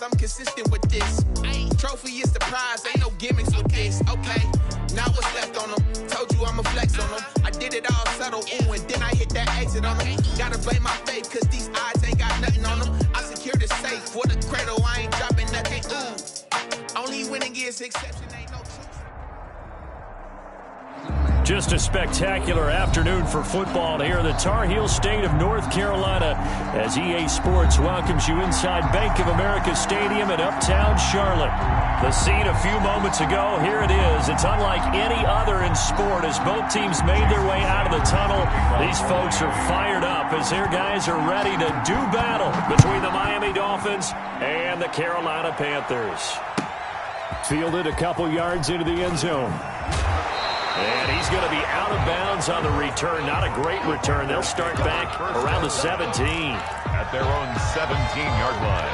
I'm consistent with this. Trophy is the prize, ain't no gimmicks with this. Okay, now what's left on them? Told you I'ma flex on them. I did it all subtle, ooh, and then I hit that exit on them. Gotta blame my faith, cause these odds ain't got nothing on them. I secured the safe for the cradle, I ain't dropping nothing, ooh. Only winning is exception, ain't no truth. Just a spectacular afternoon for football here in the Tar Heel state of North Carolina as EA Sports welcomes you inside Bank of America Stadium in uptown Charlotte. The scene a few moments ago, here it is. It's unlike any other in sport as both teams made their way out of the tunnel. These folks are fired up as their guys are ready to do battle between the Miami Dolphins and the Carolina Panthers. Fielded a couple yards into the end zone. And he's going to be out of bounds on the return. Not a great return. They'll start back around the 17. At their own 17-yard line.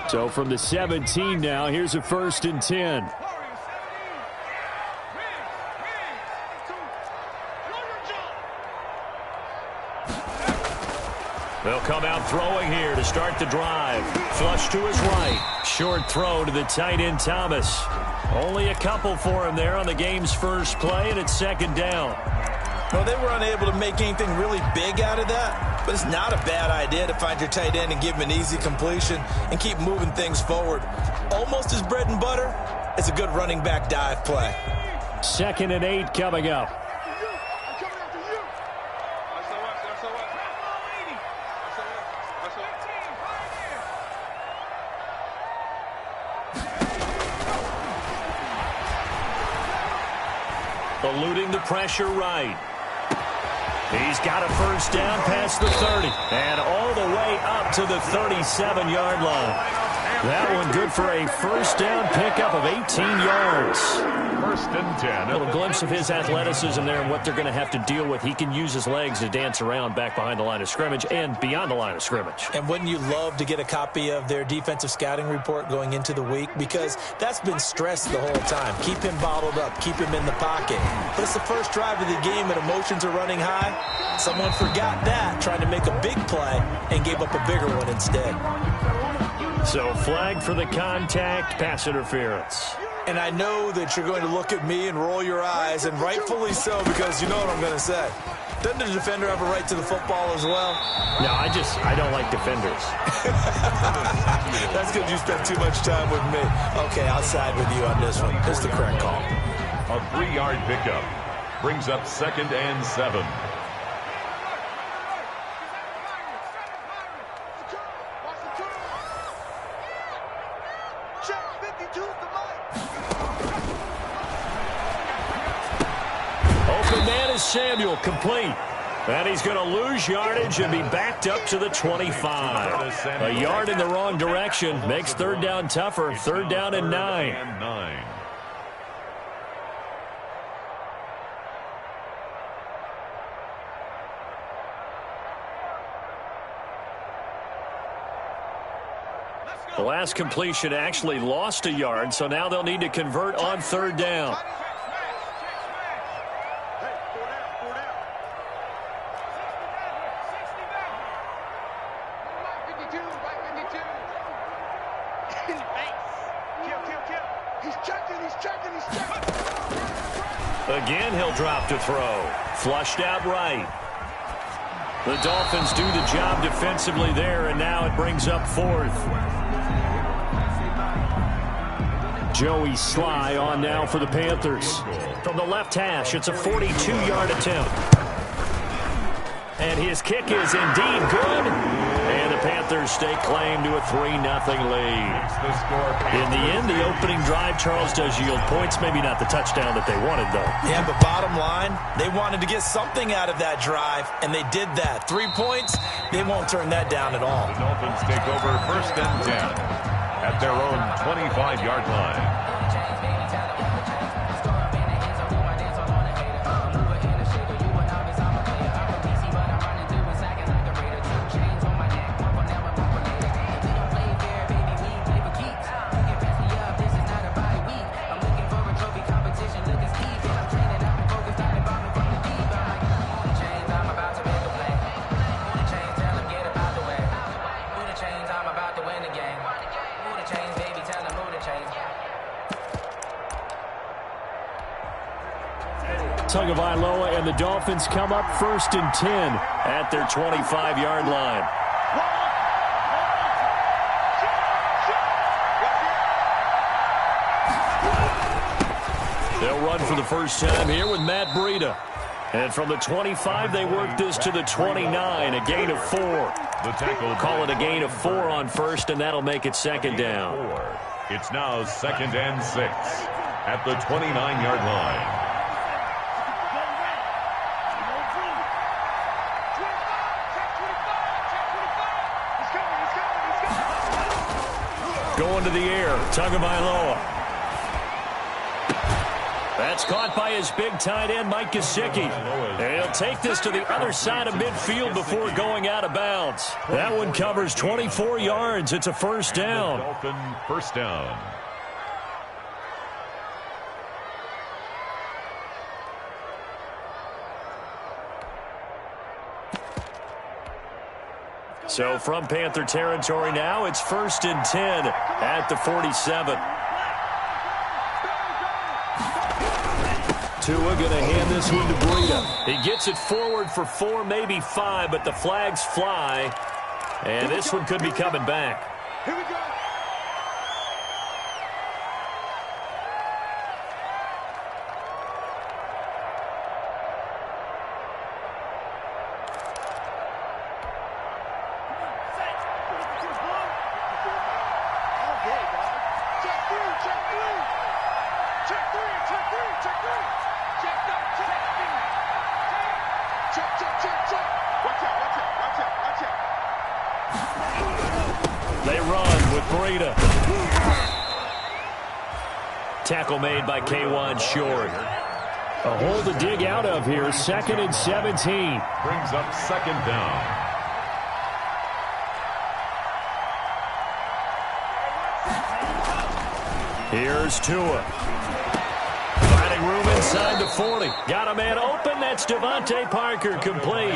So from the 17 now, here's a 1st and 10. They'll come out throwing here to start the drive. Flush to his right. Short throw to the tight end, Thomas. Only a couple for him there on the game's first play, and it's 2nd down. Well, they were unable to make anything really big out of that, but it's not a bad idea to find your tight end and give him an easy completion and keep moving things forward. Almost his bread and butter. It's a good running back dive play. 2nd and 8 coming up. Eluding the pressure right. He's got a 1st down past the 30. And all the way up to the 37-yard line. That one good for a 1st down pickup of 18 yards. 1st and 10. A little glimpse of his athleticism there and what they're going to have to deal with. He can use his legs to dance around back behind the line of scrimmage and beyond the line of scrimmage. And wouldn't you love to get a copy of their defensive scouting report going into the week? Because that's been stressed the whole time. Keep him bottled up. Keep him in the pocket. But it's the first drive of the game and emotions are running high. Someone forgot that, trying to make a big play and gave up a bigger one instead. So flag for the contact, pass interference. And I know that you're going to look at me and roll your eyes, and rightfully so, because you know what I'm going to say. Doesn't the defender have a right to the football as well? No, I don't like defenders. That's because you spent too much time with me. Okay, I'll side with you on this one. It's the correct call. A 3-yard pickup brings up 2nd and 7. Open man is Samuel, complete. And he's going to lose yardage and be backed up to the 25. A yard in the wrong direction makes 3rd down tougher. 3rd down and 9. The last completion actually lost a yard, so now they'll need to convert on 3rd down. Again, he'll drop to throw. Flushed out right. The Dolphins do the job defensively there, and now it brings up 4th. Joey Sly on now for the Panthers. From the left hash, it's a 42-yard attempt. And his kick is indeed good. And the Panthers stake claim to a 3-0 lead. In the end, the opening drive, Charles, does yield points. Maybe not the touchdown that they wanted, though. Yeah, but bottom line, they wanted to get something out of that drive, and they did that. 3 points, they won't turn that down at all. The Dolphins take over 1st and 10 at their own 25-yard line. Tagovailoa and the Dolphins come up 1st and 10 at their 25-yard line. They'll run for the first time here with Matt Breida. And from the 25, they work this to the 29, a gain of 4. The tackle. Call it a gain of 4 on first, and that'll make it second down. It's now 2nd and 6 at the 29-yard line. Going to the air, Tagovailoa. That's caught by his big tight end, Mike Gesicki. And he'll take this to the other side of midfield before going out of bounds. That one covers 24 yards. It's a first down. Dolphin first down. So from Panther territory now, it's 1st and 10 at the 47. Tua going to hand this one to Breida. He gets it forward for 4, maybe 5, but the flags fly. And this one could be coming back. Here we go. They run with Breida. Tackle made by K1 Short. A hole to dig out of here. 2nd and 17. Brings up 2nd down. Here's Tua. Finding room inside the 40. Got a man open. That's Devontae Parker, complete.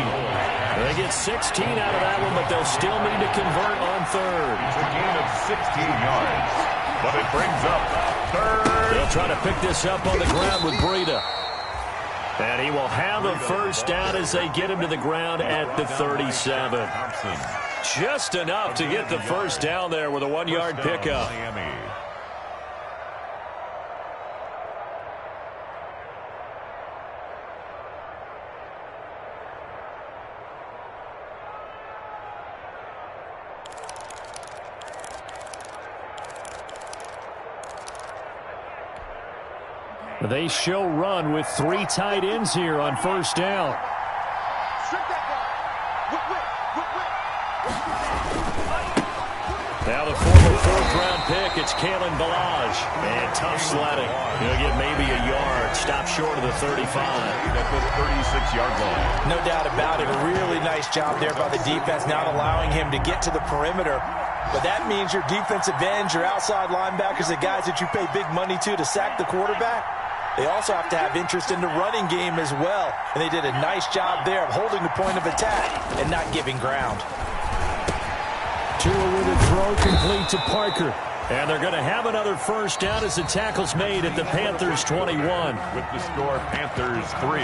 They get 16 out of that one, but they'll still need to convert on 3rd. It's a gain of 16 yards, but it brings up 3rd. They'll try to pick this up on the ground with Breida. And he will have a first down as they get him to the ground at the 37. Just enough to get the first down there with a 1-yard pickup. They show run with 3 tight ends here on first down. Now the former 4th-round pick, it's Kalen Ballage. And tough sledding. He'll get maybe a yard. Stop short of the 35. At the 36-yard line. No doubt about it. A really nice job there by the defense, not allowing him to get to the perimeter. But that means your defensive ends, your outside linebackers, the guys that you pay big money to sack the quarterback, they also have to have interest in the running game as well. And they did a nice job there of holding the point of attack and not giving ground. Tua with a throw complete to Parker. And they're going to have another first down as the tackle's made at the Panthers 21. With the score, Panthers 3,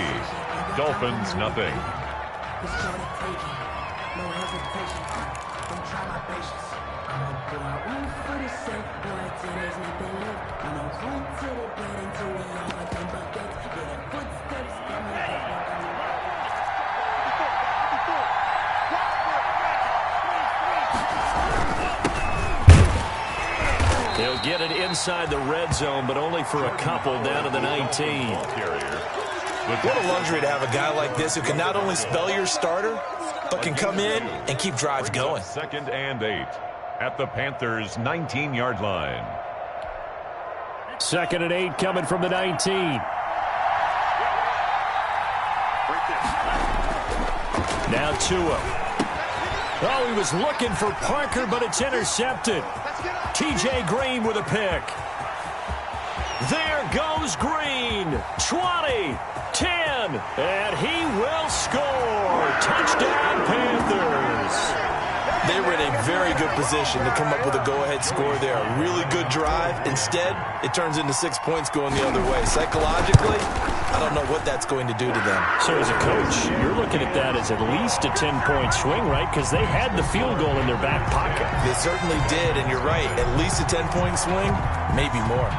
Dolphins nothing. They'll get it inside the red zone, but only for a couple down to the 19. What a luxury to have a guy like this who can not only spell your starter, but can come in and keep drives going. 2nd and 8 at the Panthers' 19-yard line. 2nd and 8 coming from the 19. Now Tua. Oh, he was looking for Parker, but it's intercepted. T.J. Green with a pick. There goes Green. 20, 10, and he will score. Touchdown, Panthers. They were in a very good position to come up with a go-ahead score there. A really good drive. Instead, it turns into 6 points going the other way. Psychologically, I don't know what that's going to do to them. So as a coach, you're looking at that as at least a 10-point swing, right? Because they had the field goal in their back pocket. They certainly did, and you're right. At least a 10-point swing, maybe more.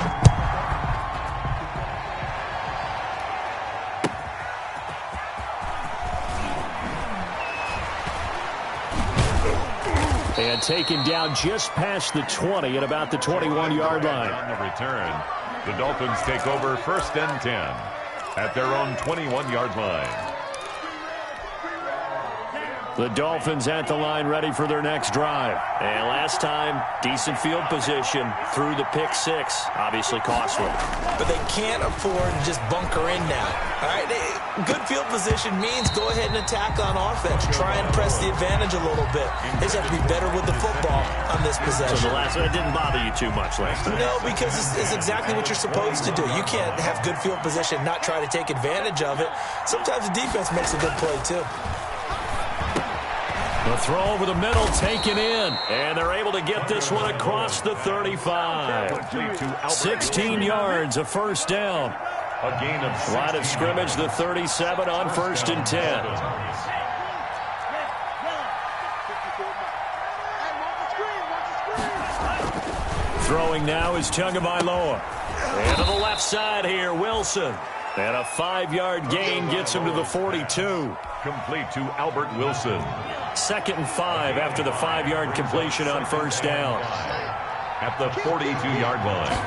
And taken down just past the 20 at about the 21-yard line. On the return, the Dolphins take over 1st and 10 at their own 21-yard line. The Dolphins at the line ready for their next drive. And last time, decent field position through the pick six. Obviously costly. But they can't afford to just bunker in now. All right, good field position means go ahead and attack on offense. Try and press the advantage a little bit. They just have to be better with the football on this possession. So the last one, it didn't bother you too much last time? No, because it's exactly what you're supposed to do. You can't have good field position, not try to take advantage of it. Sometimes the defense makes a good play, too. The throw over the middle taken in. And they're able to get this one across the 35. 16 yards, a first down. A gain of Line of scrimmage, the 37 on 1st and 10. Throwing now is Tagovailoa. And to the left side here, Wilson. And a 5-yard gain gets him to the 42. Complete to Albert Wilson. 2nd and 5 after the 5-yard completion on first down. At the 42-yard line.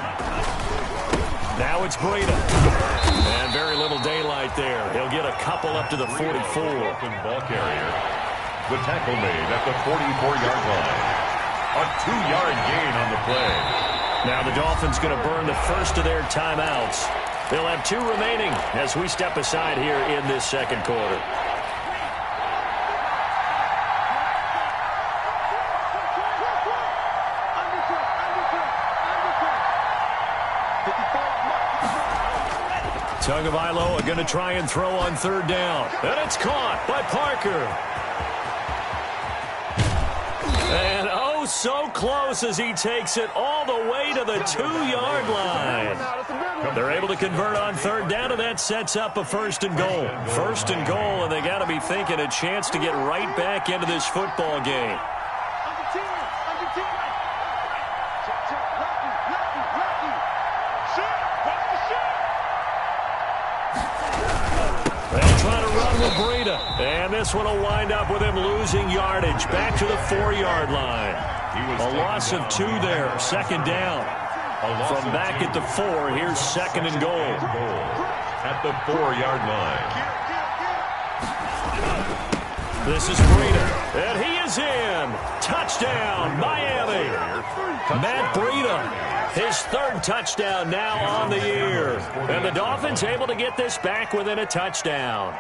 Now it's Breida. And very little daylight there. He'll get a couple up to the 44. Ball carrier. The tackle made at the 44-yard line. A 2-yard gain on the play. Now the Dolphins going to burn the first of their timeouts. They'll have 2 remaining as we step aside here in this second quarter. Tagovailoa going to try and throw on 3rd down. And it's caught by Parker. And oh, so close as he takes it all the way to the 2-yard line. They're able to convert on 3rd down, and that sets up a 1st and goal. 1st and goal, and they got to be thinking a chance to get right back into this football game. Breida. And this one will wind up with him losing yardage back to the 4-yard line. A loss of 2 there. 2nd down. From back at the 4, here's 2nd and goal. At the 4-yard line. This is Breida. And he is in. Touchdown, Miami. Matt Breida, his 3rd touchdown now on the year. And the Dolphins able to get this back within a touchdown.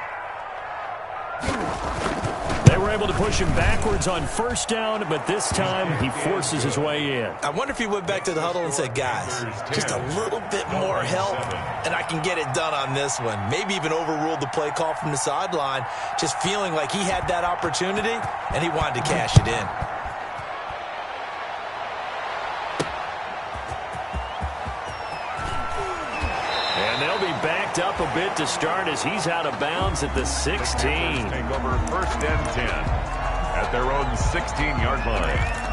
They were able to push him backwards on 1st down, but this time he forces his way in. I wonder if he went back to the huddle and said, guys, just a little bit more help, and I can get it done on this one. Maybe even overruled the play call from the sideline, just feeling like he had that opportunity, and he wanted to cash it in. Backed up a bit to start as he's out of bounds at the 16. Take over 1st and 10 at their own 16-yard line.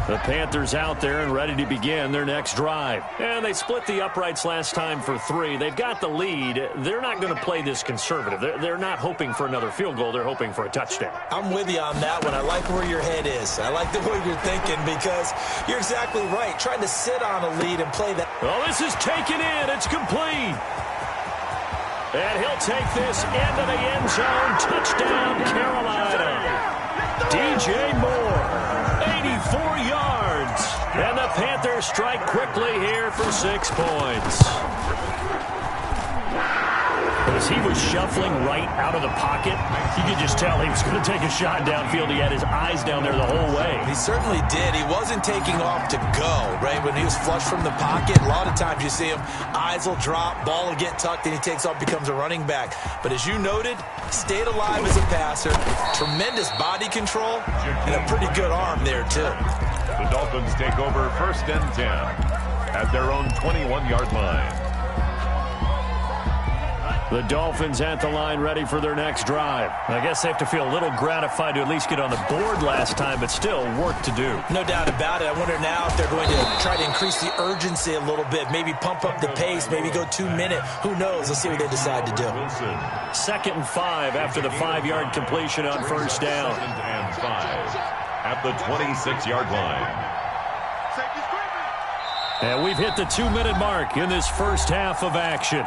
The Panthers out there and ready to begin their next drive. And they split the uprights last time for 3. They've got the lead. They're not going to play this conservative. They're not hoping for another field goal. They're hoping for a touchdown. I'm with you on that one. I like where your head is. I like the way you're thinking because you're exactly right. Trying to sit on a lead and play that. Oh, this is taken in. It's complete. And he'll take this into the end zone. Touchdown, Carolina. DJ Moore. 84 yards. And the Panthers strike quickly here for 6 points. As he was was shuffling right out of the pocket. You could just tell he was going to take a shot downfield. He had his eyes down there the whole way. He certainly did. He wasn't taking off to go, right? When he was flush from the pocket, a lot of times you see him, eyes will drop, ball will get tucked, and he takes off, becomes a running back. But as you noted, stayed alive as a passer, tremendous body control, and a pretty good arm there, too. The Dolphins take over 1st and 10 at their own 21-yard line. The Dolphins at the line ready for their next drive. I guess they have to feel a little gratified to at least get on the board last time, but still work to do. No doubt about it. I wonder now if they're going to try to increase the urgency a little bit, maybe pump up the pace, maybe go 2-minute. Who knows? Let's see what they decide to do. 2nd and 5 after the 5-yard completion on 1st down. 2nd and 5 at the 26-yard line. And we've hit the 2-minute mark in this first half of action.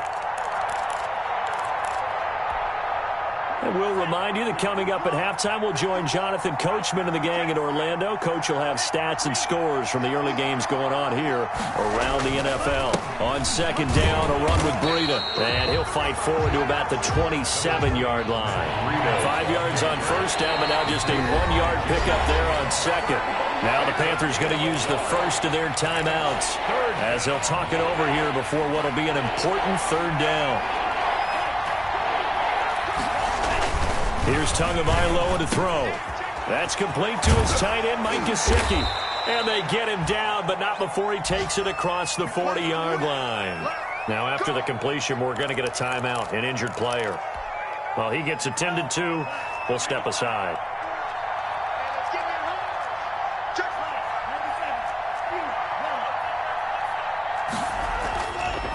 And we'll remind you that coming up at halftime, we'll join Jonathan Coachman and the gang in Orlando. Coach will have stats and scores from the early games going on here around the NFL. On 2nd down, a run with Breida. And he'll fight forward to about the 27-yard line. 5 yards on 1st down, but now just a 1-yard pickup there on 2nd. Now the Panthers going to use the first of their timeouts as they'll talk it over here before what will be an important 3rd down. Here's Tagovailoa to throw. That's complete to his tight end, Mike Gesicki. And they get him down, but not before he takes it across the 40-yard line. Now, after the completion, we're going to get a timeout, an injured player. While he gets attended to, we'll step aside.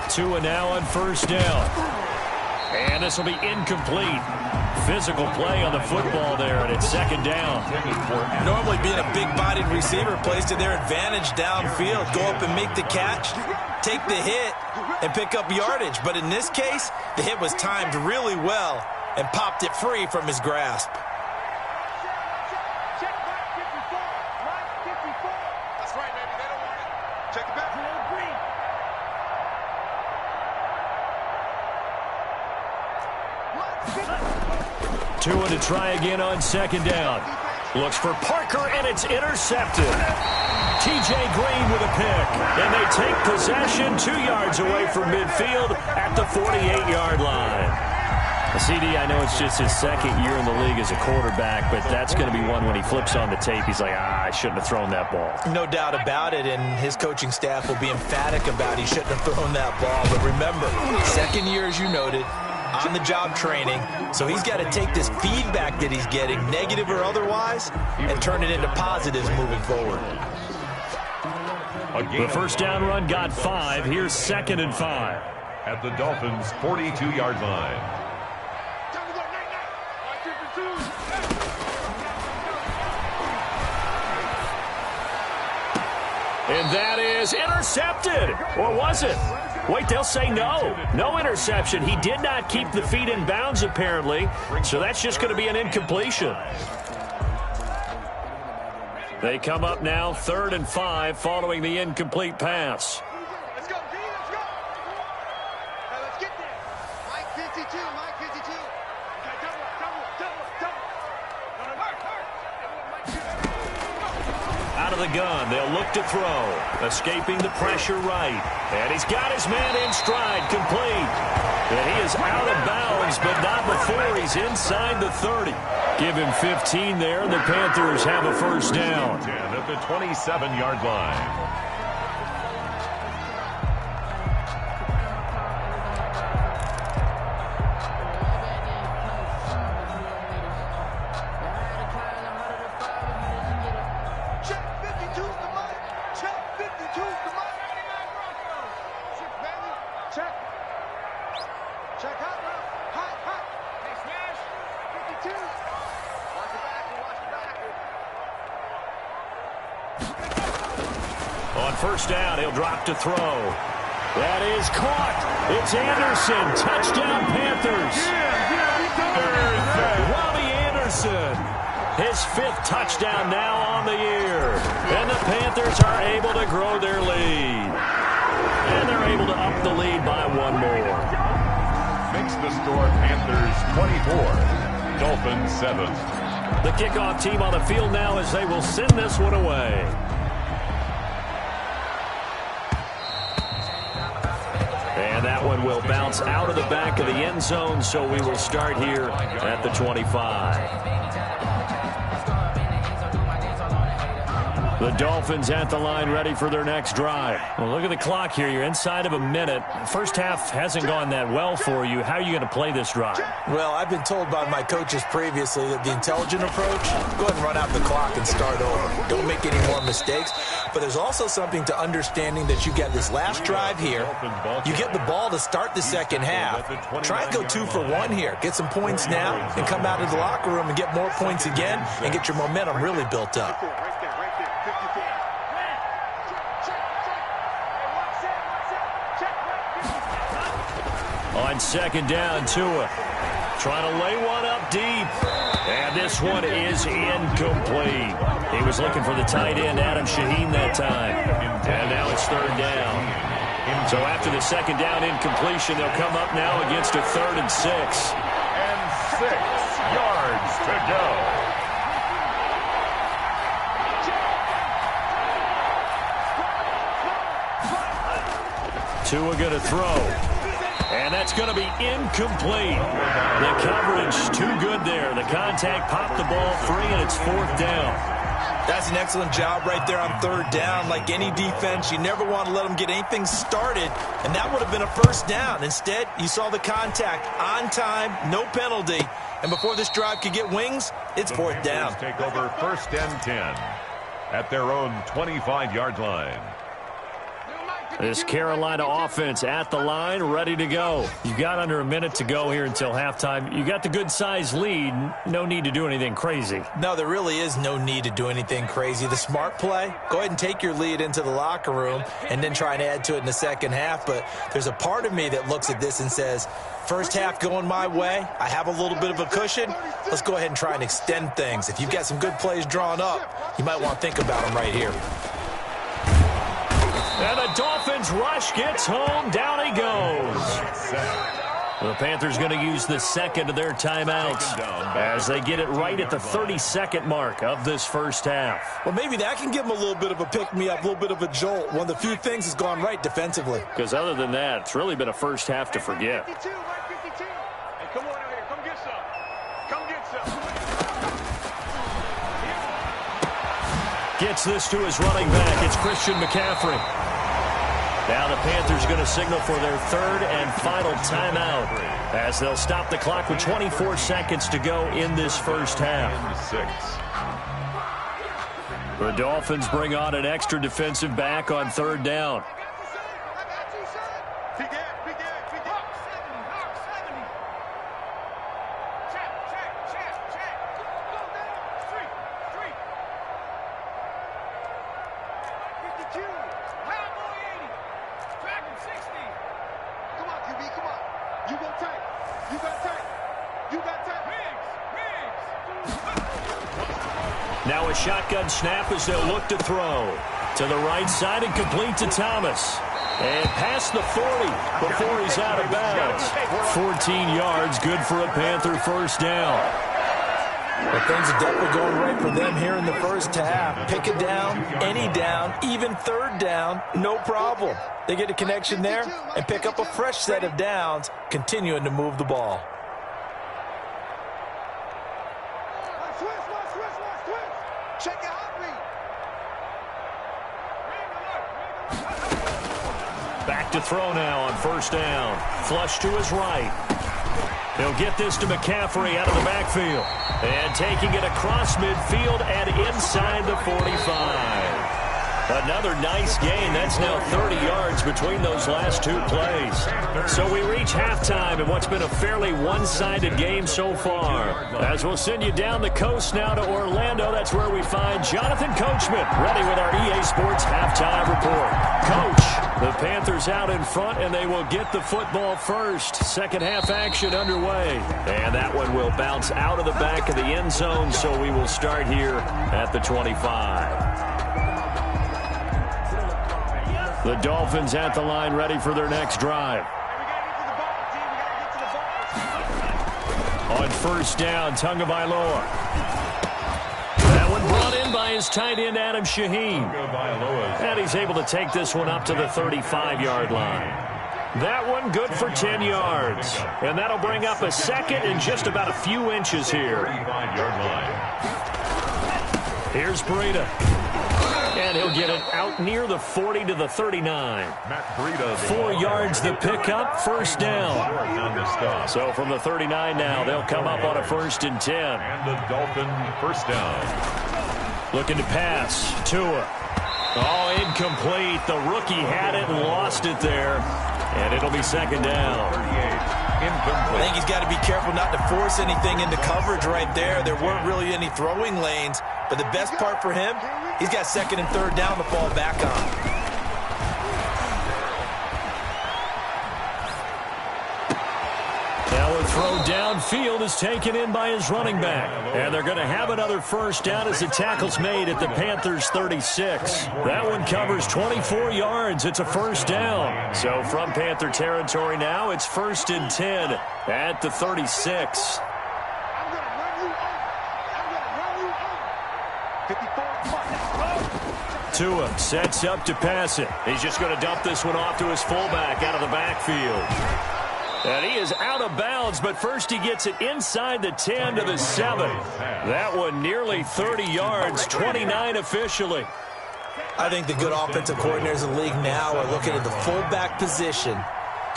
Tua now on 1st down. And this will be incomplete. Physical play on the football there, and it's 2nd down. Normally being a big-bodied receiver plays to their advantage downfield. Go up and make the catch, take the hit, and pick up yardage. But in this case, the hit was timed really well and popped it free from his grasp. That's right, baby. They don't want it. Check it back. Tua to try again on 2nd down. Looks for Parker, and it's intercepted. T.J. Green with a pick. And they take possession 2 yards away from midfield at the 48-yard line. CD, I know it's just his 2nd year in the league as a quarterback, but that's going to be one when he flips on the tape. He's like, I shouldn't have thrown that ball. No doubt about it, and his coaching staff will be emphatic about he shouldn't have thrown that ball. But remember, 2nd year, as you noted, on-the-job training, so he's got to take this feedback that he's getting, negative or otherwise, and turn it into positives moving forward. The 1st down run got 5. Here's 2nd and 5. At the Dolphins' 42-yard line. And that is intercepted. Or was it? Wait, they'll say no. No interception. He did not keep the feet in bounds, apparently. So that's just going to be an incompletion. They come up now 3rd and 5 following the incomplete pass. Let's go, D. Let's go. Now let's get there. Mike 52. Mike 52. Okay, double. Out of the gun, they'll look to throw. Escaping the pressure right. And he's got his man in stride, complete. And he is out of bounds, but not before he's inside the 30. Give him 15 there, and the Panthers have a 1st down. 10 at the 27-yard line. On 1st down, he'll drop to throw. That is caught. It's Anderson. Touchdown, Panthers. Robbie Anderson. His 5th touchdown now on the year. And the Panthers are able to grow their lead. And they're able to up the lead by 1 more. makes the score Panthers 24, Dolphins 7. The kickoff team on the field now as they will send this one away. And that one will bounce out of the back of the end zone, so we will start here at the 25. The Dolphins at the line, ready for their next drive. Well, look at the clock here. You're inside of a minute. First half hasn't gone that well for you. How are you going to play this drive? Well, I've been told by my coaches previously that the intelligent approach, go ahead and run out the clock and start over. Don't make any more mistakes. But there's also something to understanding that you get this last drive here. You get the ball to start the second half. Try and go 2 for 1 here. Get some points now and come out of the locker room and get more points again and get your momentum really built up. On second down, Tua trying to lay one up deep. And this one is incomplete. He was looking for the tight end, Adam Shaheen, that time. And now it's third down. So after the second down incompletion, they'll come up now against a 3rd and 6. And 6 yards to go. Tua going to throw. And that's going to be incomplete. The coverage too good there. The contact popped the ball free, and it's 4th down. That's an excellent job right there on 3rd down. Like any defense, you never want to let them get anything started, and that would have been a 1st down. Instead, you saw the contact on time, no penalty, and before this drive could get wings, it's 4th down. Take over 1st and 10 at their own 25-yard line. This Carolina offense at the line, ready to go. You've got under a minute to go here until halftime. You got the good-sized lead. No need to do anything crazy. No, there really is no need to do anything crazy. The smart play, go ahead and take your lead into the locker room and then try and add to it in the second half. But there's a part of me that looks at this and says, first half going my way, I have a little bit of a cushion. Let's go ahead and try and extend things. If you've got some good plays drawn up, you might want to think about them right here. And the Dolphins rush gets home. Down he goes. The Panthers going to use the second of their timeouts as they get it right at the 32nd mark of this first half. Well, maybe that can give them a little bit of a pick-me-up, a little bit of a jolt. One of the few things has gone right defensively. Because other than that, it's really been a first half to forget. Hey, come on out here. Come get some. Come get some. Gets this to his running back. It's Christian McCaffrey. Now the Panthers going to signal for their 3rd and final timeout as they'll stop the clock with 24 seconds to go in this first half. The Dolphins bring on an extra defensive back on 3rd down. Now a shotgun snap as they'll look to throw. To the right side and complete to Thomas. And past the 40 before he's out of bounds. 14 yards, good for a Panther first down. Well, things are definitely going right for them here in the first half. Pick it down, any down, even 3rd down, no problem. They get a connection there and pick up a fresh set of downs, continuing to move the ball. Back to throw now on 1st down. Flush to his right. He'll get this to McCaffrey out of the backfield. And taking it across midfield and inside the 45. Another nice gain. That's now 30 yards between those last 2 plays. So we reach halftime in what's been a fairly one-sided game so far. As we'll send you down the coast now to Orlando, that's where we find Jonathan Coachman, ready with our EA Sports halftime report. Coach, the Panthers out in front, and they will get the football first. Second half action underway. And that one will bounce out of the back of the end zone, so we will start here at the 25. The Dolphins at the line, ready for their next drive. On first down, Tagovailoa. That one brought in by his tight end, Adam Shaheen. And he's able to take this one up to the 35-yard line. That one good for 10 yards. And that'll bring up a second and just about a few inches here. Here's Breida. And he'll get it out near the 40 to the 39. 4 yards the pickup, first down. So from the 39 now, they'll come up on a 1st and 10. And the Dolphin first down. Looking to pass. Tua. Oh, incomplete. The rookie had it and lost it there. And it'll be 2nd down. I think he's got to be careful not to force anything into coverage right there. There weren't really any throwing lanes. But the best part for him, he's got 2nd and 3rd down to fall back on. Now a throw downfield is taken in by his running back. And they're going to have another first down as the tackle's made at the Panthers' 36. That one covers 24 yards. It's a first down. So from Panther territory now, it's 1st and 10 at the 36. Tua sets up to pass it. He's just going to dump this one off to his fullback out of the backfield. And he is out of bounds, but first he gets it inside the 10 to the 7. That one nearly 30 yards, 29 officially. I think the good offensive coordinators in the league now are looking at the fullback position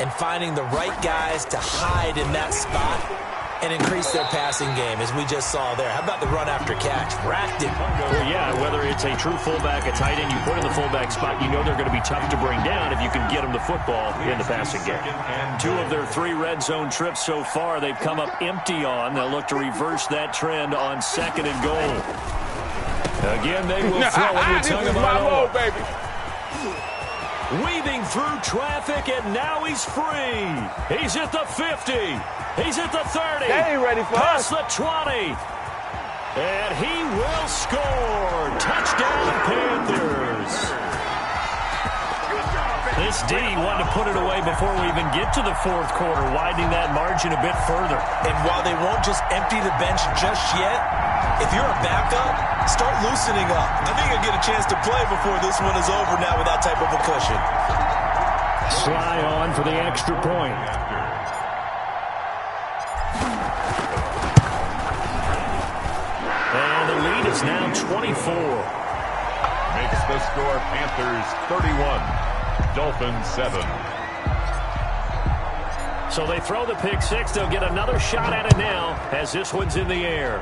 and finding the right guys to hide in that spot and increase their passing game, as we just saw there. How about the run after catch? Racked it. Well, yeah, whether it's a true fullback, a tight end you put in the fullback spot, you know they're going to be tough to bring down if you can get them the football in the passing game. 2 of their 3 red zone trips so far, they've come up empty on. They'll look to reverse that trend on 2nd and goal. Again, they will throw it with Tagovailoa. baby. Weaving through traffic, and now he's free. He's at the 50. He's at the 30. They ain't ready for Past us. the 20. And he will score. Touchdown, Panthers. This D wanted to put it away before we even get to the 4th quarter, widening that margin a bit further. And while they won't just empty the bench just yet, if you're a backup, start loosening up. I think you'll get a chance to play before this one is over now with that type of a cushion. Sly on for the extra point. And the lead is now 24. Makes the score Panthers 31. Dolphins 7. So they throw the pick 6. They'll get another shot at it now as this one's in the air.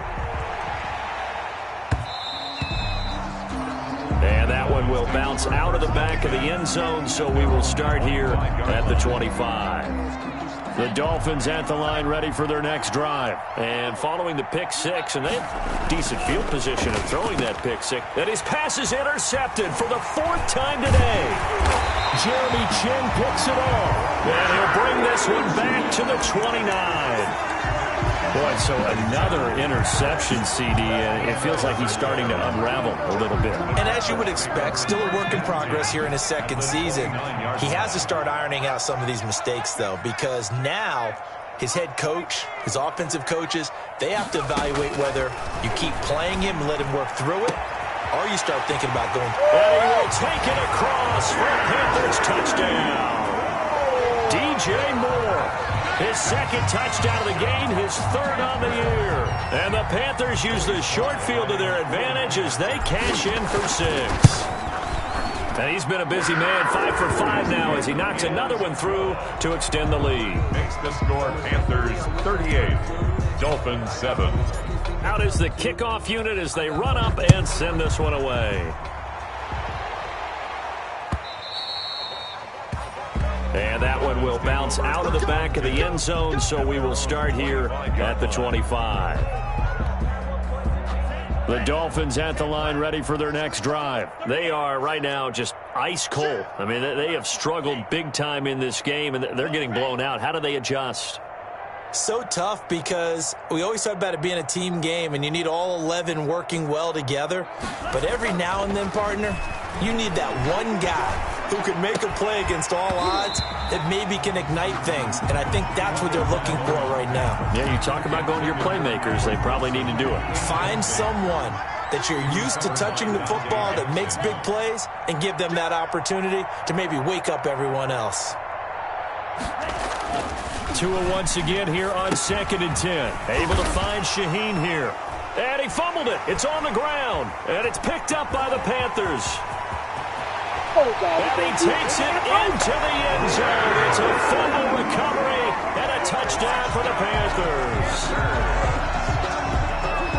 And that one will bounce out of the back of the end zone, so we will start here at the 25. The Dolphins at the line ready for their next drive. And following the pick 6, and they have decent field position of throwing that pick 6. And his pass is intercepted for the 4th time today. Jeremy Chin picks it off. And he'll bring this one back to the 29. Boy, so another interception, CD, and it feels like he's starting to unravel a little bit. And as you would expect, still a work in progress here in his 2nd season. He has to start ironing out some of these mistakes, though, because now his head coach, his offensive coaches, they have to evaluate whether you keep playing him and let him work through it, or you start thinking about going. And he will take it across for a Panthers touchdown. DJ Moore. His 2nd touchdown of the game, his 3rd on the year. And the Panthers use the short field to their advantage as they cash in for 6. And he's been a busy man, 5 for 5 now as he knocks another one through to extend the lead. Makes the score Panthers 38. Dolphins 7. Out is the kickoff unit as they run up and send this one away. And that one will bounce out of the back of the end zone, so we will start here at the 25. The Dolphins at the line ready for their next drive. They are right now just ice cold. I mean, they have struggled big time in this game, and they're getting blown out. How do they adjust? So tough because we always talk about it being a team game and you need all 11 working well together. But every now and then, partner, you need that one guy who can make a play against all odds that maybe can ignite things. And I think that's what they're looking for right now. Yeah, you talk about going to your playmakers. They probably need to do it. Find someone that you're used to touching the football that makes big plays and give them that opportunity to maybe wake up everyone else. Tua once again here on 2nd and 10. Able to find Shaheen here. And he fumbled it. It's on the ground. And it's picked up by the Panthers. And he takes it into the end zone. It's a fumble recovery and a touchdown for the Panthers.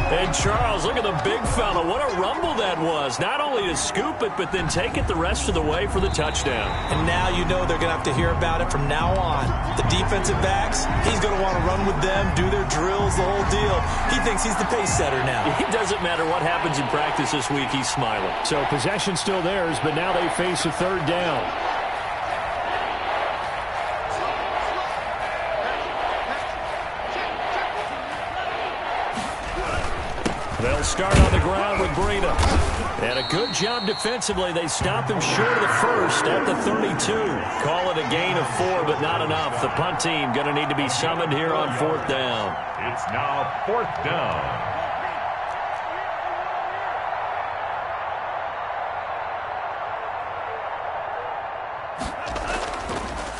And Charles, look at the big fella. What a rumble that was. Not only to scoop it, but then take it the rest of the way for the touchdown. And now you know they're going to have to hear about it from now on. The defensive backs, he's going to want to run with them, do their drills, the whole deal. He thinks he's the pace setter now. It doesn't matter what happens in practice this week, he's smiling. So possession still theirs, but now they face a 3rd down. They'll start on the ground with Breida. And a good job defensively. They stop him short of the first at the 32. Call it a gain of 4, but not enough. The punt team going to need to be summoned here on 4th down. It's now 4th down.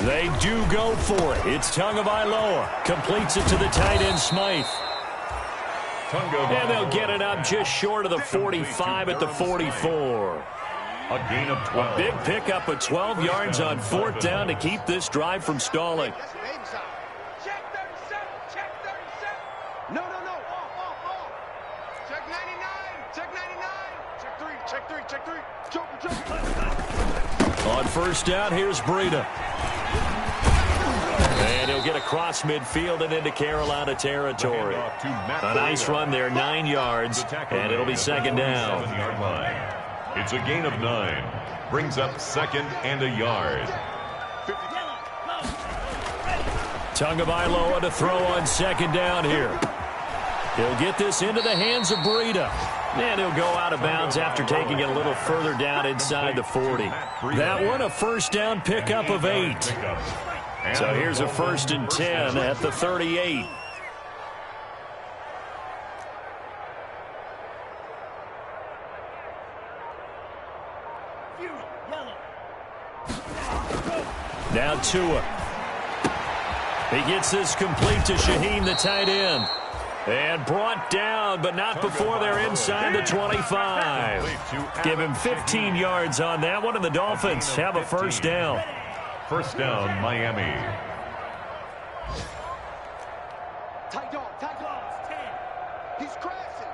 They do go for it. It's Tagovailoa. Completes it to the tight end, Smythe. And they'll get it up just short of the 45 at the 44. A gain of 12. A big pickup of 12 yards on 4th down to keep this drive from stalling. Check 37. Check 37. No. Check 99. Check 99. Check 3. Jump. On 1st down, here's Breida. And he'll get across midfield and into Carolina territory. A nice run there, 9 yards, and it'll be 2nd down. It's a gain of 9. Brings up 2nd and a yard. Tagovailoa to throw on 2nd down here. He'll get this into the hands of Breida. And he'll go out of bounds after taking it a little further down inside the 40. That one, a 1st down pickup of 8. So here's a 1st and 10 at the 38. Now Tua. He gets this complete to Shaheen, the tight end. And brought down, but not before they're inside the 25. Give him 15 yards on that one, and the Dolphins have a 1st down. 1st down, Miami. Tight dog. 10. He's crashing.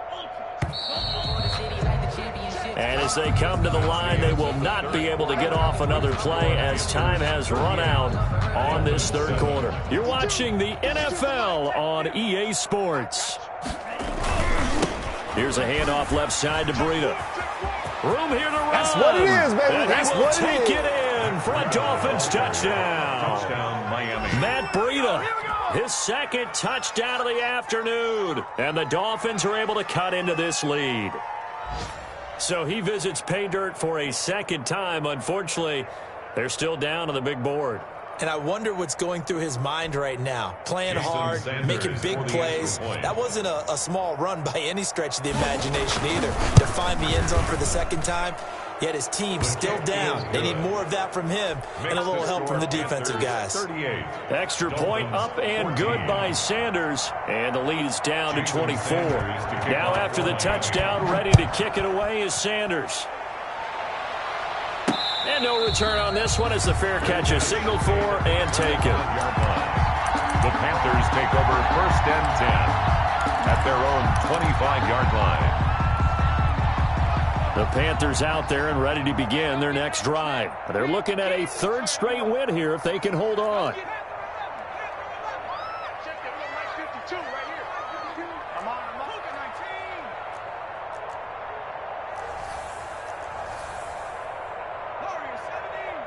And as they come to the line, they will not be able to get off another play as time has run out on this 3rd quarter. You're watching the NFL on EA Sports. Here's a handoff left side to Breida. Room here to run. That's what it is, baby. And That's he will what take it is. it in for a Dolphins touchdown. Touchdown, Miami. Matt Breida, his 2nd touchdown of the afternoon. And the Dolphins are able to cut into this lead. So he visits pay dirt for a 2nd time. Unfortunately, they're still down on the big board. And I wonder what's going through his mind right now. Playing hard, making big plays. That wasn't a small run by any stretch of the imagination either. To find the end zone for the 2nd time, yet his team still down. They need more of that from him and a little help from the defensive guys. Extra point up and good by Sanders. And the lead is down to 24. Now after the touchdown, ready to kick it away is Sanders. And no return on this one as the fair catch is signaled for and taken. The Panthers take over 1st and 10 at their own 25-yard line. The Panthers out there and ready to begin their next drive. They're looking at a 3rd straight win here if they can hold on. Check that little nice 52 right here. I'm on. Look at 19. Warrior 17.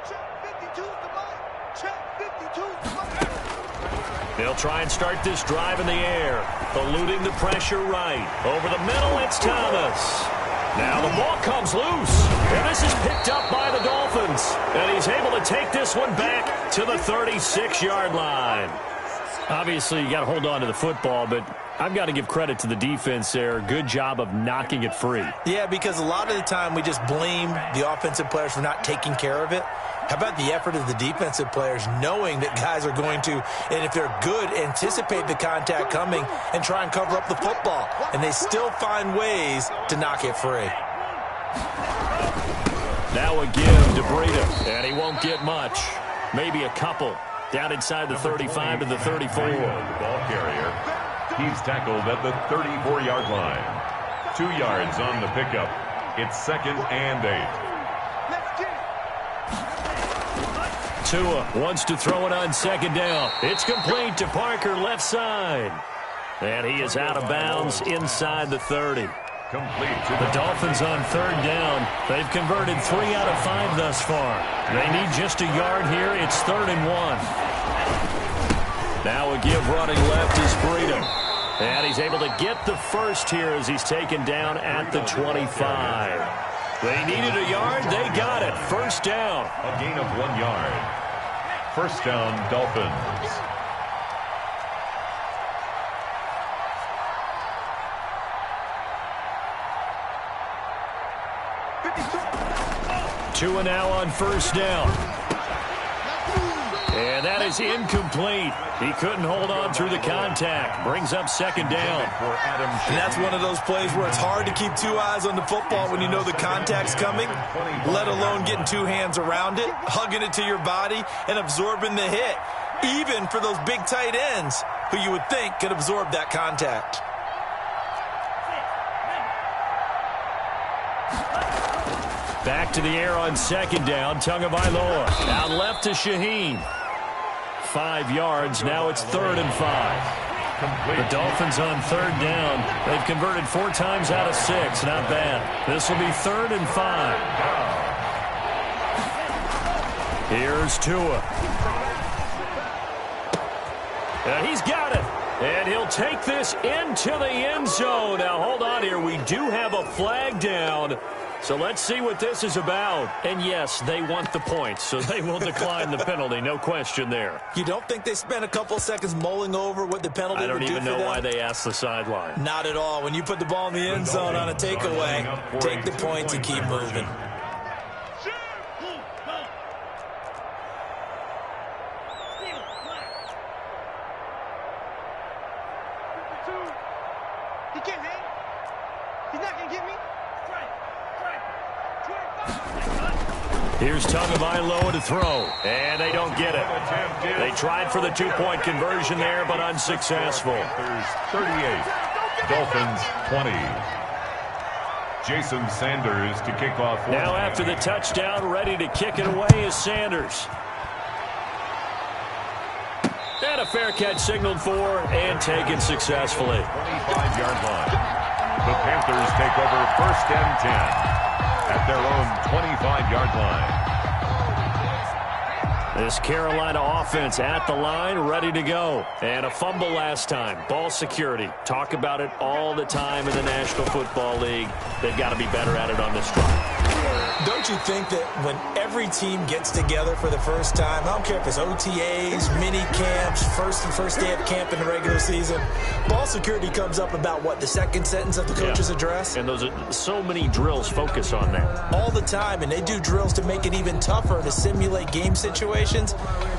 Check 52 is the money. Check 52 is the money. They'll try and start this drive in the air. Eluding the pressure right. Over the middle, it's Thomas. Now the ball comes loose. And this is picked up by the Dolphins. And he's able to take this one back to the 36-yard line. Obviously, you got to hold on to the football, but I've got to give credit to the defense there. Good job of knocking it free. Yeah, because a lot of the time we just blame the offensive players for not taking care of it. How about the effort of the defensive players knowing that guys are going to, and if they're good, anticipate the contact coming and try and cover up the football. And they still find ways to knock it free. Now a give to Breida, and he won't get much. Maybe a couple. Down inside the 35 to the 34. The ball carrier. He's tackled at the 34-yard line. 2 yards on the pickup. It's 2nd and 8. Tua wants to throw it on 2nd down. It's complete to Parker left side. And he is out of bounds inside the 30. Complete to The Dolphins on 3rd down. They've converted 3 out of 5 thus far. They need just a yard here. It's 3rd and 1. Now a give running left is Breida. And he's able to get the first here as he's taken down at the 25. They needed a yard. They got it. 1st down. a gain of 1 yard. 1st down, Dolphins. Tua now on 1st down. And that is incomplete. He couldn't hold on through the contact. Brings up 2nd down. And that's one of those plays where it's hard to keep 2 eyes on the football when you know the contact's coming, let alone getting 2 hands around it, hugging it to your body, and absorbing the hit, even for those big tight ends who you would think could absorb that contact. Back to the air on 2nd down. Tagovailoa out left to Shaheen. 5 yards. Now it's 3rd and 5. The Dolphins on 3rd down. They've converted 4 times out of 6. Not bad. This will be 3rd and 5. Here's Tua. And he's got it. And he'll take this into the end zone. Now, hold on here. We do have a flag down. So let's see what this is about. And yes, they want the points, so they will decline the penalty. No question there. You don't think they spent a couple seconds mulling over what the penalty would do for them? I don't even know why they asked the sideline. Not at all. When you put the ball in the end zone on a takeaway, take the points and keep moving. He can't hang. He's not going to get me. Here's Tagovailoa to throw, and they don't get it. They tried for the 2-point conversion there, but unsuccessful. 38, Dolphins 20. Jason Sanders to kick off. Now after the touchdown, ready to kick it away is Sanders. And a fair catch signaled for and taken successfully. 25-yard line. The Panthers take over 1st and 10. At their own 25-yard line. This Carolina offense at the line, ready to go. And a fumble last time. Ball security. Talk about it all the time in the National Football League. They've got to be better at it on this drive. Don't you think that when every team gets together for the first time, I don't care if it's OTAs, mini camps, first day of camp in the regular season, ball security comes up about what, the 2nd sentence of the coach's address? And those are so many drills focus on that. All the time, and they do drills to make it even tougher to simulate game situations.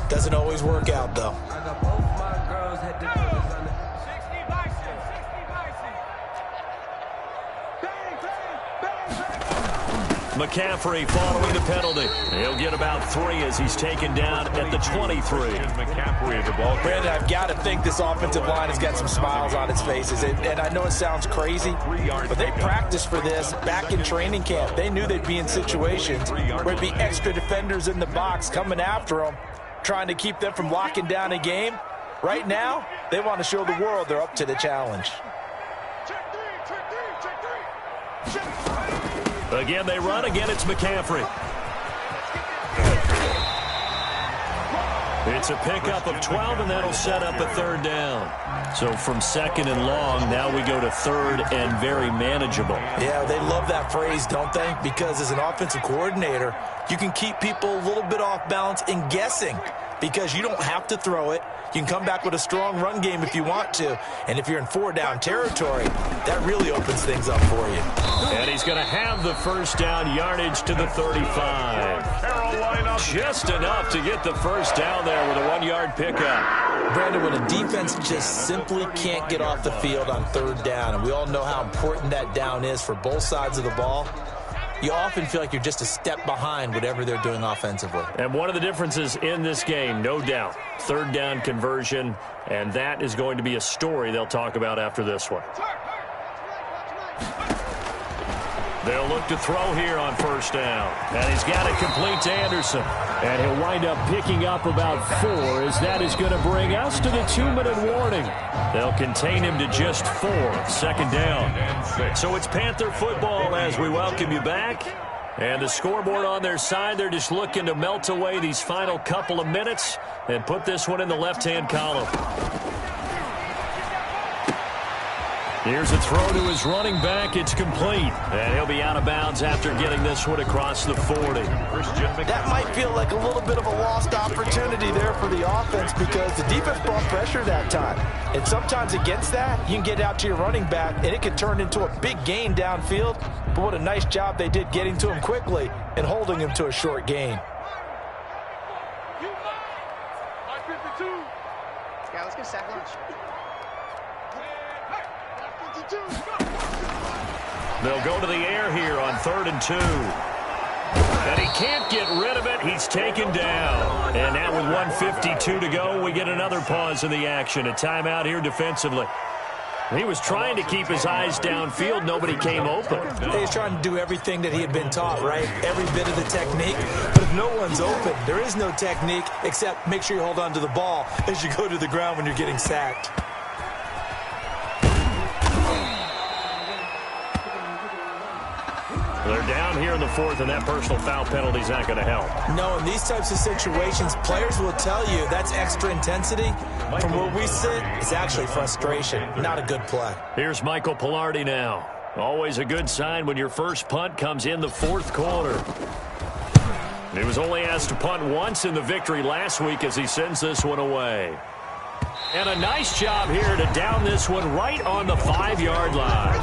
Doesn't always work out, though. McCaffrey following the penalty. He'll get about 3 as he's taken down at the 23. McCaffrey the ball. Brandon, I've got to think this offensive line has got some smiles on its faces. And I know it sounds crazy, but they practiced for this back in training camp. They knew they'd be in situations where there'd be extra defenders in the box coming after them, trying to keep them from locking down a game. Right now, they want to show the world they're up to the challenge. Again, they run. Again, it's McCaffrey. It's a pickup of 12, and that'll set up a 3rd down. So from 2nd and long, now we go to 3rd and very manageable. Yeah, they love that phrase, don't they? Because as an offensive coordinator, you can keep people a little bit off balance in guessing because you don't have to throw it. You can come back with a strong run game if you want to. And if you're in 4-down territory, that really opens things up for you. And he's going to have the 1st down yardage to the 35. Just enough to get the 1st down there with a 1-yard pickup. Brandon, when a defense just simply can't get off the field on 3rd down, and we all know how important that down is for both sides of the ball, you often feel like you're just a step behind whatever they're doing offensively. And one of the differences in this game, no doubt, 3rd down conversion, and that is going to be a story they'll talk about after this one. They'll look to throw here on 1st down. And he's got it complete to Anderson. And he'll wind up picking up about 4, as that is going to bring us to the 2-minute warning. They'll contain him to just 4, 2nd down. So it's Panther football as we welcome you back. And the scoreboard on their side, they're just looking to melt away these final couple of minutes and put this one in the left-hand column. Here's a throw to his running back. It's complete. And he'll be out of bounds after getting this one across the 40. That might feel like a little bit of a lost opportunity there for the offense because the defense brought pressure that time. And sometimes against that, you can get out to your running back, and it could turn into a big gain downfield. But what a nice job they did getting to him quickly and holding him to a short gain. Yeah, let's get sack lunch. They'll go to the air here on 3rd and 2. And he can't get rid of it. He's taken down. And now with 1:52 to go, we get another pause in the action. A timeout here defensively. He was trying to keep his eyes downfield. Nobody came open. He's trying to do everything that he had been taught, right? Every bit of the technique. But if no one's open, there is no technique except make sure you hold on to the ball as you go to the ground when you're getting sacked. They're down here in the 4th, and that personal foul penalty is not going to help. No, in these types of situations, players will tell you that's extra intensity. From where we sit, it's actually frustration, not a good play. Here's Michael Pilardi now. Always a good sign when your first punt comes in the 4th quarter. He was only asked to punt once in the victory last week as he sends this one away. And a nice job here to down this one right on the 5-yard line.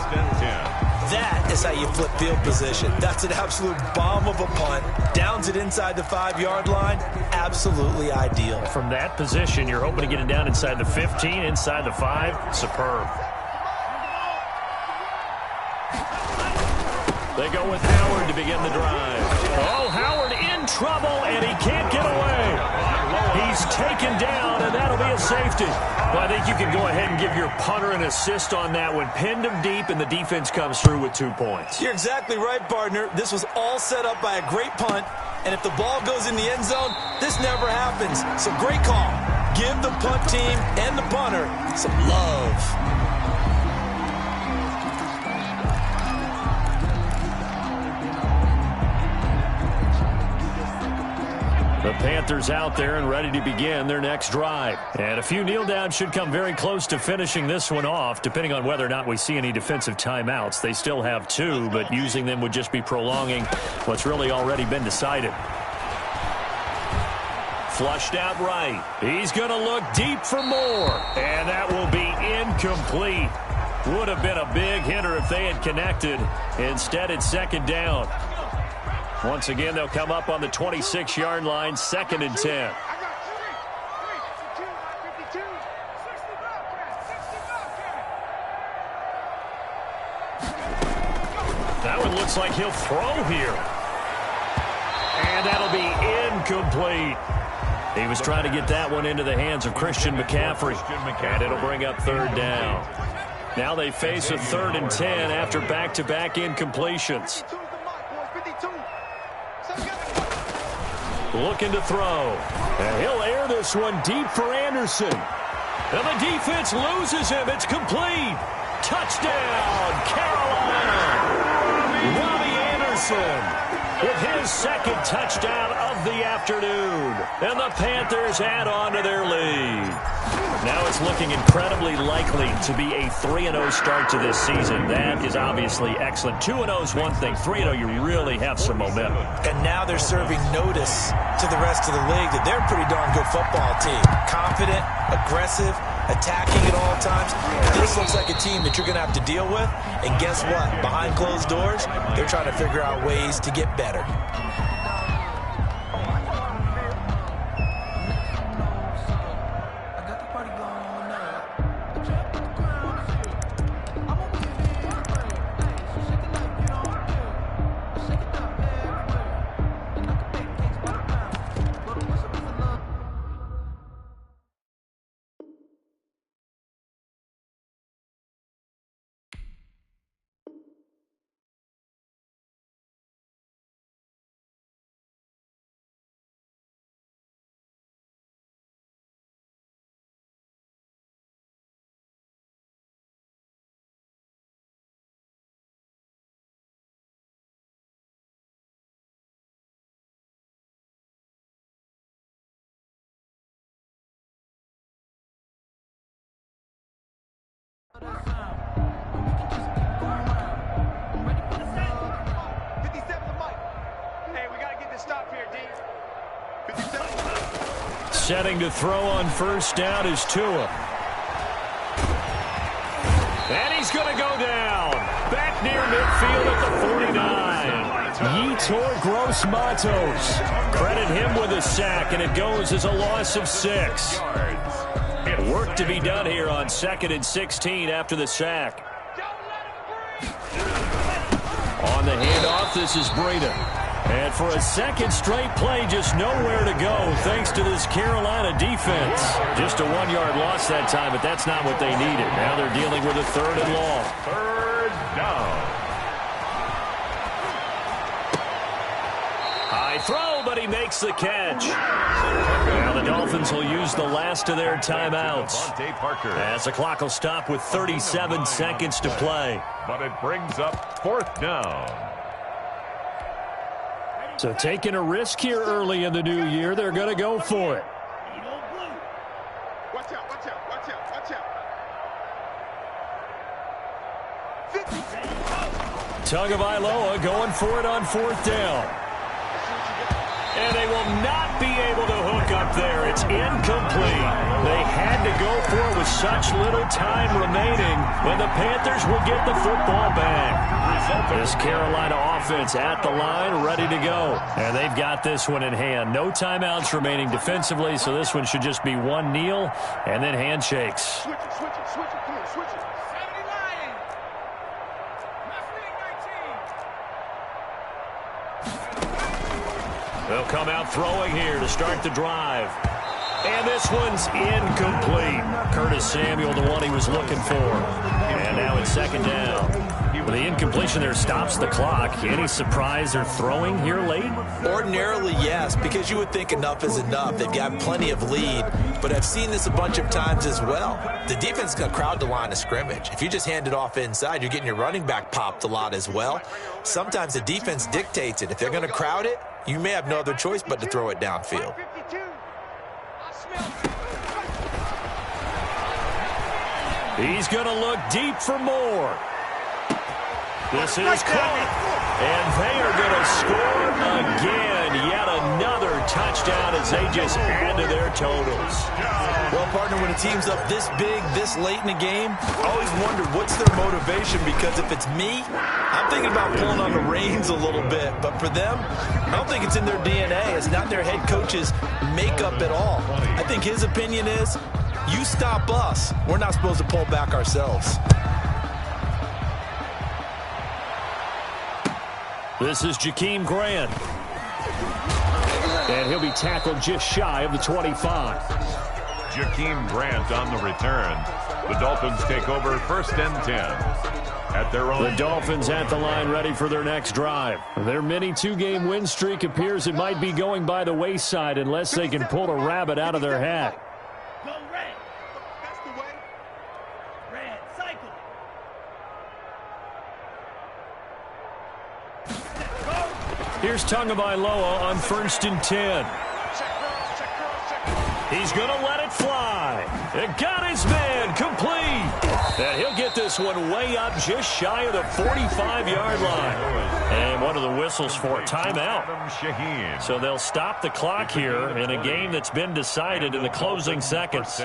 That is how you flip field position. That's an absolute bomb of a punt. Downs it inside the 5-yard line. Absolutely ideal. From that position, you're hoping to get it down inside the 15, inside the 5. Superb. They go with Howard to begin the drive. Oh, Howard in trouble, and he can't get away. He's taken down, and that'll be a safety. Well, I think you can go ahead and give your punter an assist on that one. Pinned him deep, and the defense comes through with 2 points. You're exactly right, partner. This was all set up by a great punt, and if the ball goes in the end zone, this never happens. So great call. Give the punt team and the punter some love. The Panthers out there and ready to begin their next drive. And a few kneel downs should come very close to finishing this one off, depending on whether or not we see any defensive timeouts. They still have 2, but using them would just be prolonging what's really already been decided. Flushed out right. He's going to look deep for more. And that will be incomplete. Would have been a big hitter if they had connected. Instead, it's 2nd down. Once again, they'll come up on the 26-yard line, 2nd and 10. That one looks like he'll throw here. And that'll be incomplete. He was trying to get that one into the hands of Christian McCaffrey. And it'll bring up 3rd down. Now they face a 3rd and 10 after back-to-back incompletions. Looking to throw. And he'll air this one deep for Anderson. And the defense loses him. It's complete. Touchdown, Carolina. Robbie Anderson. with his second touchdown of the afternoon. And the Panthers add on to their lead. Now it's looking incredibly likely to be a 3-0 start to this season. That is obviously excellent. 2-0 is one thing. 3-0, you really have some momentum. And now they're serving notice to the rest of the league that they're a pretty darn good football team. Confident, aggressive, attacking at all times. This looks like a team that you're going to have to deal with. And guess what? Behind closed doors, they're trying to figure out ways to get better. Setting to throw on first down is Tua. And he's going to go down. Back near midfield at the 49. Yetur Gross-Matos. Credit him with a sack, and it goes as a loss of 6. Work to be done here on 2nd and 16 after the sack. On the handoff, this is Braun. And for a second straight play, just nowhere to go thanks to this Carolina defense. Just a 1-yard loss that time, but that's not what they needed. Now they're dealing with a 3rd and long. 3rd down. High throw, but he makes the catch. Now the Dolphins will use the last of their timeouts, as the clock will stop with 37 seconds to play. But it brings up 4th down. So taking a risk here early in the new year, they're going to go for it. Watch out, watch out, watch out, watch out. Tagovailoa going for it on 4th down. And they will not be able to hook up there. It's incomplete. They had to go for it with such little time remaining, when the Panthers will get the football back. This Carolina offense at the line, ready to go. And they've got this one in hand. No timeouts remaining defensively, so this one should just be one kneel and then handshakes. Switch it, switch it, switch it, come on, switch it. They'll come out throwing here to start the drive. And this one's incomplete. Curtis Samuel, the one he was looking for. And now it's 2nd down. The incompletion there stops the clock. Any surprise they're throwing here late? Ordinarily, yes, because you would think enough is enough. They've got plenty of lead, but I've seen this a bunch of times as well. The defense is going to crowd the line of scrimmage. If you just hand it off inside, you're getting your running back popped a lot as well. Sometimes the defense dictates it. If they're going to crowd it, you may have no other choice but to throw it downfield. He's going to look deep for more. This is caught. And they are going to score again. Yet another touchdown as they just add to their totals. Well, partner, when a team's up this big, this late in the game, I always wonder what's their motivation, because if it's me, I'm thinking about pulling on the reins a little bit. But for them, I don't think it's in their DNA. It's not their head coach's makeup at all. I think his opinion is, you stop us, we're not supposed to pull back ourselves. This is Jakeem Grant. And he'll be tackled just shy of the 25. Jakeem Grant on the return. The Dolphins take over 1st and 10. At their own. The Dolphins at the line, ready for their next drive. Their mini 2-game win streak appears it might be going by the wayside unless they can pull a rabbit out of their hat. Go red. That's the way. Red, cycle. Here's Tagovailoa on 1st and 10. He's going to let it fly. And got his man complete. And he'll get this one way up just shy of the 45-yard line. And what are the whistles for? Timeout. So they'll stop the clock here in a game that's been decided in the closing seconds.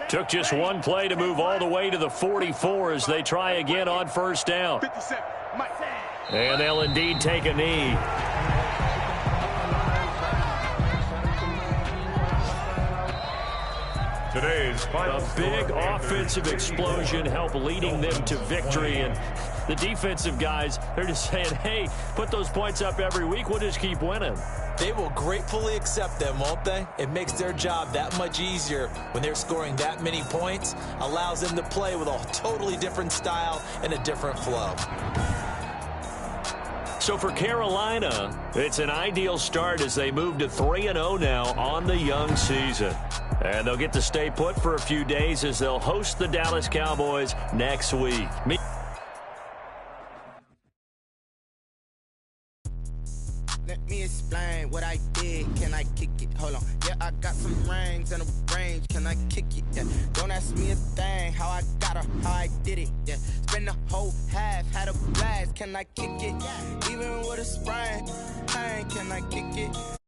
Took just one play to move all the way to the 44 as they try again on 1st down. And they'll indeed take a knee. Today's final A big offensive explosion helped leading them to victory. And the defensive guys, they're just saying, hey, put those points up every week. We'll just keep winning. They will gratefully accept them, won't they? It makes their job that much easier when they're scoring that many points. Allows them to play with a totally different style and a different flow. So for Carolina, it's an ideal start as they move to 3-0 now on the young season. And they'll get to stay put for a few days as they'll host the Dallas Cowboys next week. Let me explain what I did. Can I kick it? Hold on. Yeah, I got some rings and a range. Can I kick it? Yeah. Don't ask me a thing. How I got her, how I did it. Yeah. Spend the whole half, had a blast. Can I kick it? Even with a sprain, can I kick it?